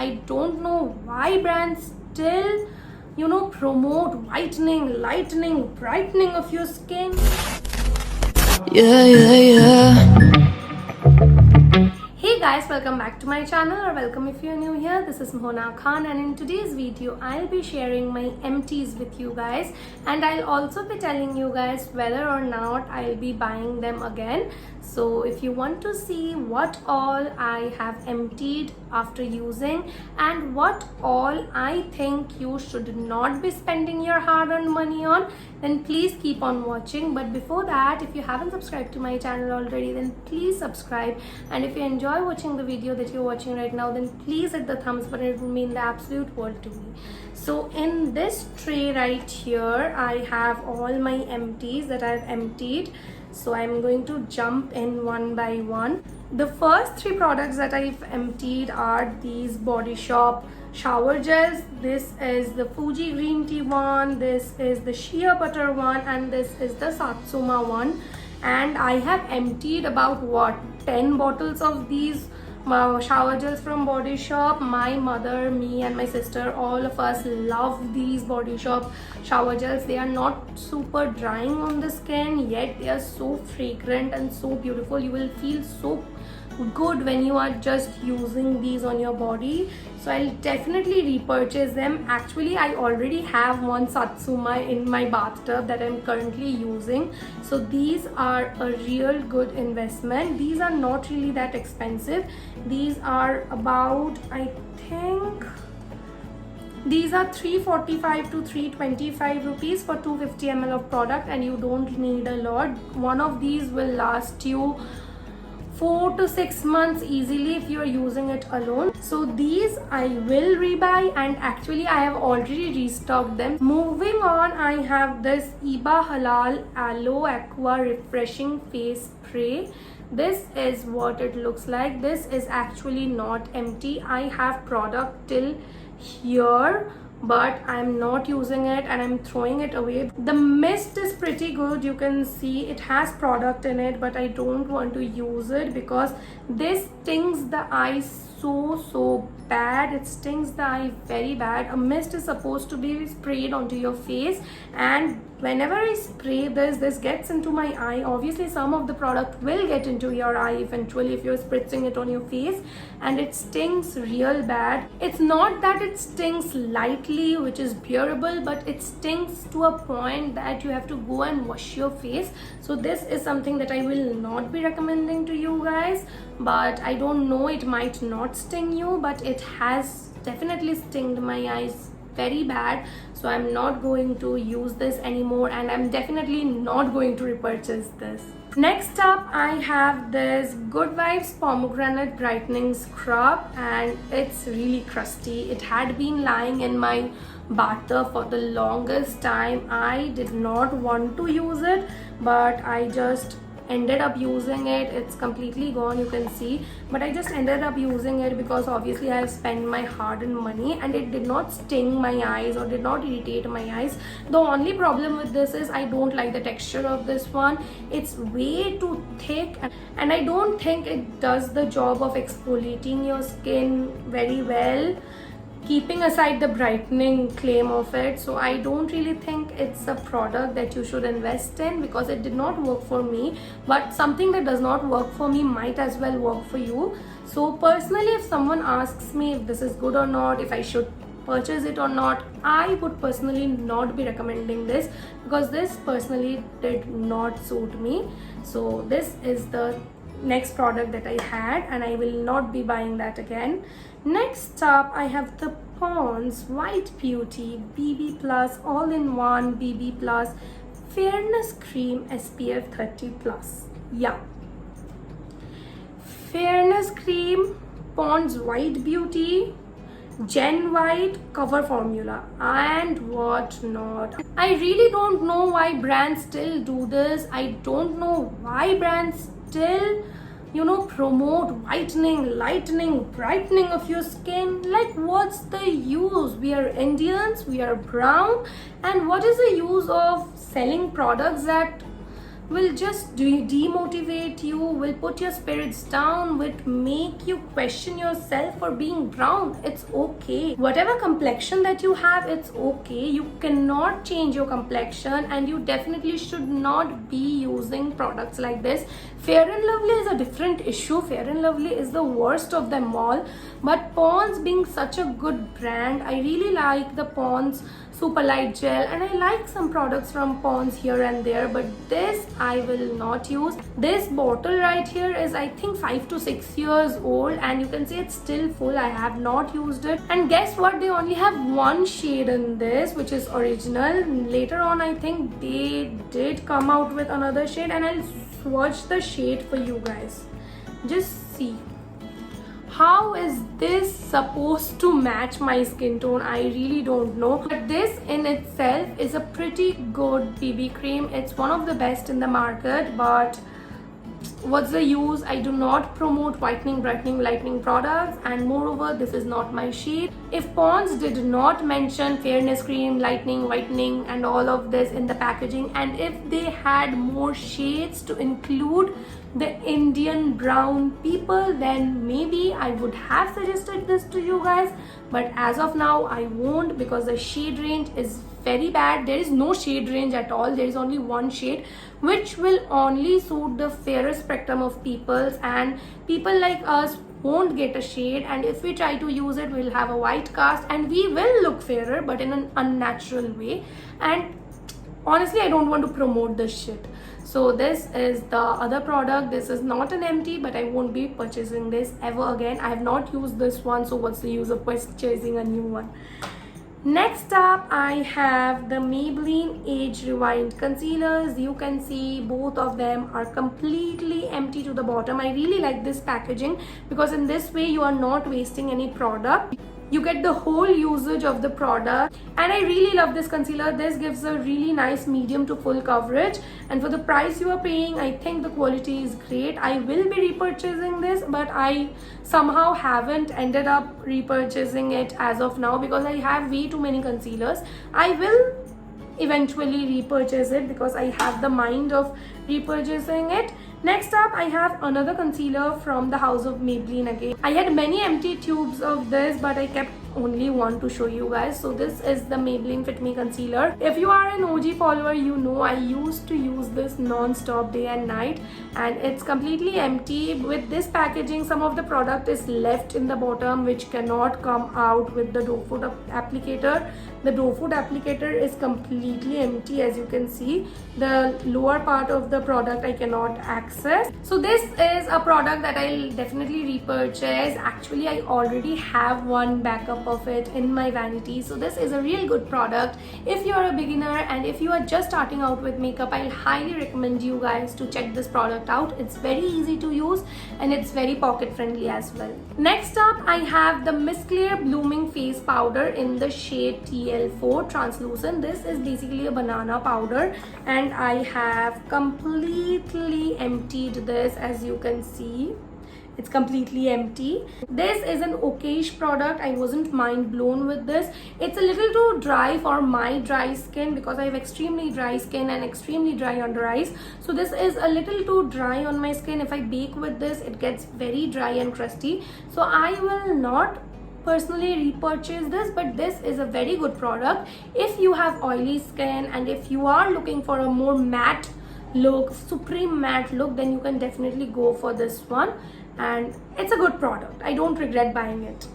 I don't know why brands still, promote whitening, lightening, brightening of your skin. Yeah, yeah, yeah. Hey guys, welcome back to my channel, or welcome if you're new here. This is Mohana Khan, and in today's video I'll be sharing my empties with you guys, and I'll also be telling you guys whether or not I'll be buying them again. So if you want to see what all I have emptied after using and what all I think you should not be spending your hard-earned money on, then please keep on watching. But before that, if you haven't subscribed to my channel already, then please subscribe, and if you enjoy watching the video that you're watching right now, then please hit the thumbs button. It will mean the absolute world to me. So in this tray right here, I have all my empties that I've emptied. So I'm going to jump in one by one. The first three products that I've emptied are these Body Shop shower gels. This is the Fuji green tea one, this is the shea butter one, and this is the Satsuma one. And I have emptied about 10 bottles of these shower gels from Body Shop. My mother, me and my sister, all of us love these Body Shop shower gels. They are not super drying on the skin, yet they are so fragrant and so beautiful. You will feel so good when you are just using these on your body. So I'll definitely repurchase them. Actually, I already have one Satsuma in my bathtub that I'm currently using. So these are a real good investment. These are not really that expensive. These are about, I think, these are 345 to 325 rupees for 250 ml of product, and you don't need a lot. One of these will last you 4 to 6 months easily if you are using it alone. So these I will rebuy, and actually I have already restocked them. Moving on, I have this Iba Halal Aloe Aqua Refreshing Face Spray. This is what it looks like. This is actually not empty. I have product till here, but I'm not using it and I'm throwing it away. The mist is pretty good. You can see it has product in it, but I don't want to use it because this stings the eyes so bad. It stings the eye very bad. A mist is supposed to be sprayed onto your face, and whenever I spray this gets into my eye. Obviously some of the product will get into your eye eventually if you're spritzing it on your face, and it stings real bad. It's not that it stings lightly, which is bearable, but it stings to a point that you have to go and wash your face. So this is something that I will not be recommending to you guys. But I don't know, it might not sting you, but it has definitely stinged my eyes very bad. So I'm not going to use this anymore, and I'm definitely not going to repurchase this. Next up, I have this Good Vibes Pomegranate Brightening Scrub, and it's really crusty. It had been lying in my bathtub for the longest time. I did not want to use it, but I just ended up using it. It's completely gone, you can see, but I just ended up using it because obviously I have spent my hard-earned money, and it did not sting my eyes or did not irritate my eyes. The only problem with this is I don't like the texture of this one. It's way too thick, and I don't think it does the job of exfoliating your skin very well, keeping aside the brightening claim of it. So I don't really think it's a product that you should invest in because it did not work for me. But something that does not work for me might as well work for you. So personally, if someone asks me if this is good or not, if I should purchase it or not, I would personally not be recommending this because this personally did not suit me. So this is the next product that I had, and I will not be buying that again. Next up, I have the Pond's White Beauty BB Plus All-in-One BB Plus Fairness Cream SPF 30+. Yeah, Fairness Cream, Pond's White Beauty, Gen White cover formula, and what not. I really don't know why brands still do this. I don't know why brands still promote whitening, lightening, brightening of your skin. Like, what's the use? We are Indians, we are brown, and what is the use of selling products that will just demotivate you, will put your spirits down, will make you question yourself for being brown. It's okay. Whatever complexion that you have, it's okay. You cannot change your complexion, and you definitely should not be using products like this. Fair and Lovely is a different issue. Fair and Lovely is the worst of them all. But Pond's being such a good brand, I really like the Pond's Super Light Gel, and I like some products from Pond's here and there, but this I will not use. This bottle right here is I think 5 to 6 years old, and you can see it's still full. I have not used it. And guess what? They only have one shade in this, which is original. Later on, I think they did come out with another shade, and I'll swatch the shade for you guys. Just see. How is this supposed to match my skin tone? I really don't know. But this in itself is a pretty good BB cream. It's one of the best in the market, but what's the use? I do not promote whitening, brightening, lightening products, and moreover, this is not my shade. If Pond's did not mention fairness cream, lightening, whitening, and all of this in the packaging, and if they had more shades to include the Indian brown people, then maybe I would have suggested this to you guys. But as of now, I won't, because the shade range is very bad. There is no shade range at all. There is only one shade, which will only suit the fairer spectrum of peoples, and people like us won't get a shade, and if we try to use it, we'll have a white cast and we will look fairer, but in an unnatural way. And honestly, I don't want to promote this shit. So this is the other product. This is not an empty, but I won't be purchasing this ever again. I have not used this one, so what's the use of purchasing a new one? Next up, I have the Maybelline Age Rewind concealers. You can see both of them are completely empty to the bottom. I really like this packaging, because in this way you are not wasting any product. You get the whole usage of the product, and I really love this concealer. This gives a really nice medium to full coverage, and for the price you are paying, I think the quality is great. I will be repurchasing this, but I somehow haven't ended up repurchasing it as of now, because I have way too many concealers. I will eventually repurchase it, because I have the mind of repurchasing it. Next up, I have another concealer from the house of Maybelline again. I had many empty tubes of this, but I kept only one to show you guys. So this is the Maybelline Fit Me concealer. If you are an OG follower, you know I used to use this non-stop day and night, and it's completely empty. With this packaging, some of the product is left in the bottom, which cannot come out with the doe foot applicator. The doe foot applicator is completely empty, as you can see. The lower part of the product I cannot access. So this is a product that I'll definitely repurchase. Actually, I already have one backup of it in my vanity, so this is a real good product. If you're a beginner and if you are just starting out with makeup, I'll highly recommend you guys to check this product out. It's very easy to use and it's very pocket friendly as well. Next up, I have the Miss Claire Blooming Face Powder in the shade TL4 Translucent. This is basically a banana powder, and I have completely emptied this, as you can see. It's completely empty. This is an okayish product. I wasn't mind blown with this. It's a little too dry for my dry skin, because I have extremely dry skin and extremely dry under eyes. So this is a little too dry on my skin. If I bake with this, it gets very dry and crusty. So I will not personally repurchase this, but this is a very good product. If you have oily skin and if you are looking for a more matte look, supreme matte look, then you can definitely go for this one, and it's a good product. I don't regret buying it.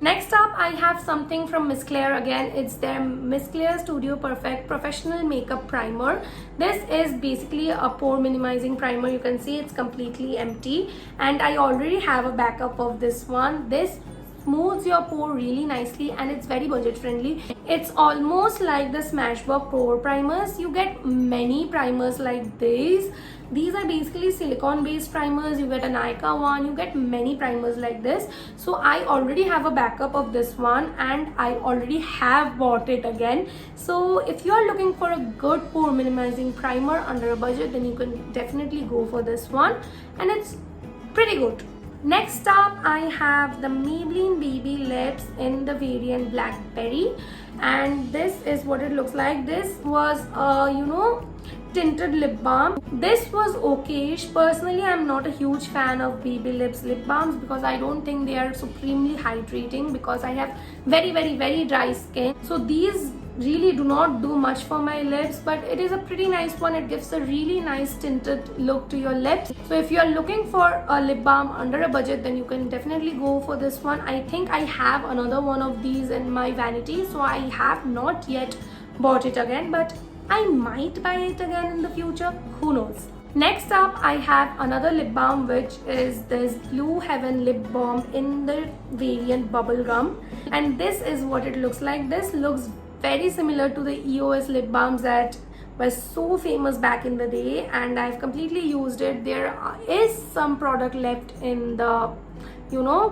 Next up, I have something from Miss Claire again. It's their Miss Claire Studio Perfect Professional Makeup Primer. This is basically a pore minimizing primer. You can see it's completely empty, and I already have a backup of this one. This smooths your pore really nicely, and it's very budget friendly. It's almost like the Smashbox pore primers. You get many primers like these. These are basically silicone based primers. You get a Nykaa one, you get many primers like this. So I already have a backup of this one, and I already have bought it again. So if you are looking for a good pore minimizing primer under a budget, then you can definitely go for this one, and it's pretty good. Next up, I have the Maybelline Baby Lips in the variant Blackberry, and this is what it looks like. This was tinted lip balm. This was okayish. Personally, I'm not a huge fan of Baby Lips lip balms because I don't think they are supremely hydrating because I have very dry skin. So these really do not do much for my lips, but it is a pretty nice one. It gives a really nice tinted look to your lips. So if you are looking for a lip balm under a budget, then you can definitely go for this one. I think I have another one of these in my vanity, so I have not yet bought it again, but I might buy it again in the future, who knows. Next up, I have another lip balm, which is this Blue Heaven lip balm in the variant Bubblegum, and this is what it looks like. This looks very similar to the EOS lip balms that were so famous back in the day, and I've completely used it. There is some product left in the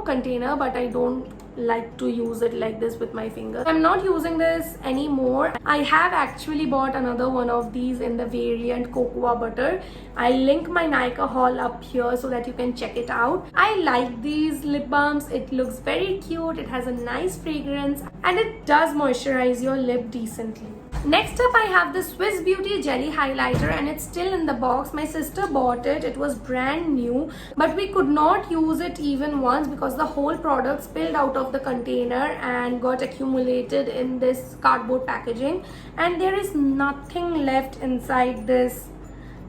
container, but I don't like to use it like this with my fingers. I'm not using this anymore. I have actually bought another one of these in the variant Cocoa Butter. I'll link my Nykaa haul up here so that you can check it out. I like these lip balms. It looks very cute, it has a nice fragrance, and it does moisturize your lip decently. Next up, I have the Swiss Beauty Jelly Highlighter, and it's still in the box. My sister bought it. It was brand new, but we could not use it even once because the whole product spilled out of the container and got accumulated in this cardboard packaging, and there is nothing left inside this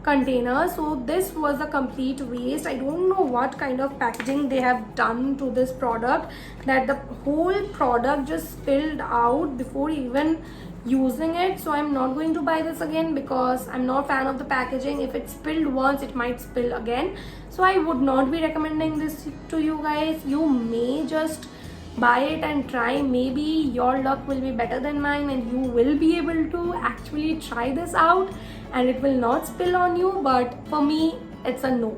container. So this was a complete waste. I don't know what kind of packaging they have done to this product that the whole product just spilled out before even using it. So I'm not going to buy this again because I'm not a fan of the packaging. If it spilled once, it might spill again, so I would not be recommending this to you guys. You may just buy it and try. Maybe your luck will be better than mine and you will be able to actually try this out and it will not spill on you, but for me it's a no.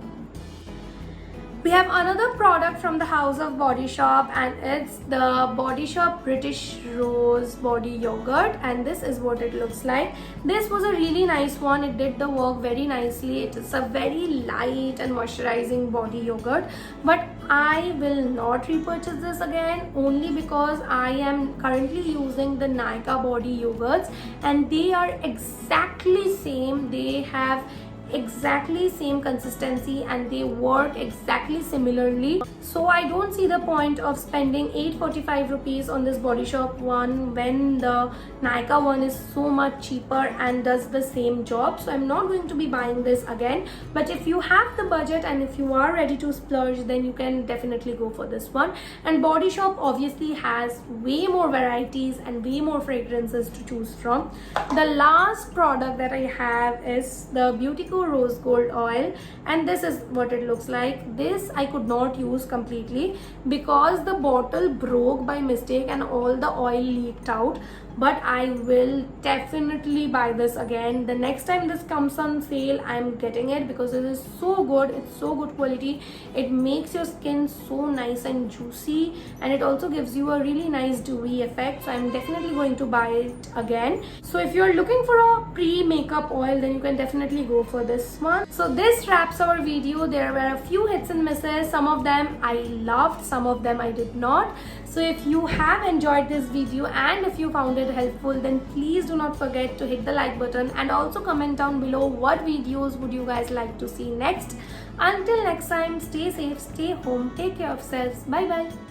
We have another product from the house of Body Shop, and it's the Body Shop British Rose Body Yogurt, and this is what it looks like. This was a really nice one. It did the work very nicely. It is a very light and moisturizing body yogurt, but I will not repurchase this again only because I am currently using the Nykaa body yogurts and they are exactly same. They have exactly same consistency and they work exactly similarly, so I don't see the point of spending 845 rupees on this Body Shop one when the Nykaa one is so much cheaper and does the same job. So I'm not going to be buying this again, but if you have the budget and if you are ready to splurge, then you can definitely go for this one. And Body Shop obviously has way more varieties and way more fragrances to choose from. The last product that I have is the Beautyco Rose Gold Oil, and this is what it looks like. This I could not use completely because the bottle broke by mistake and all the oil leaked out, but I will definitely buy this again. The next time this comes on sale, I'm getting it because it is so good. It's so good quality. It makes your skin so nice and juicy, and it also gives you a really nice dewy effect, so I'm definitely going to buy it again. So if you're looking for a pre-makeup oil, then you can definitely go for this one. So this wraps our video. There were a few hits and misses. Some of them I loved, some of them I did not. So if you have enjoyed this video and if you found it helpful, then please do not forget to hit the like button and also comment down below what videos would you guys like to see next. Until next time, stay safe, stay home, take care of yourselves. Bye bye.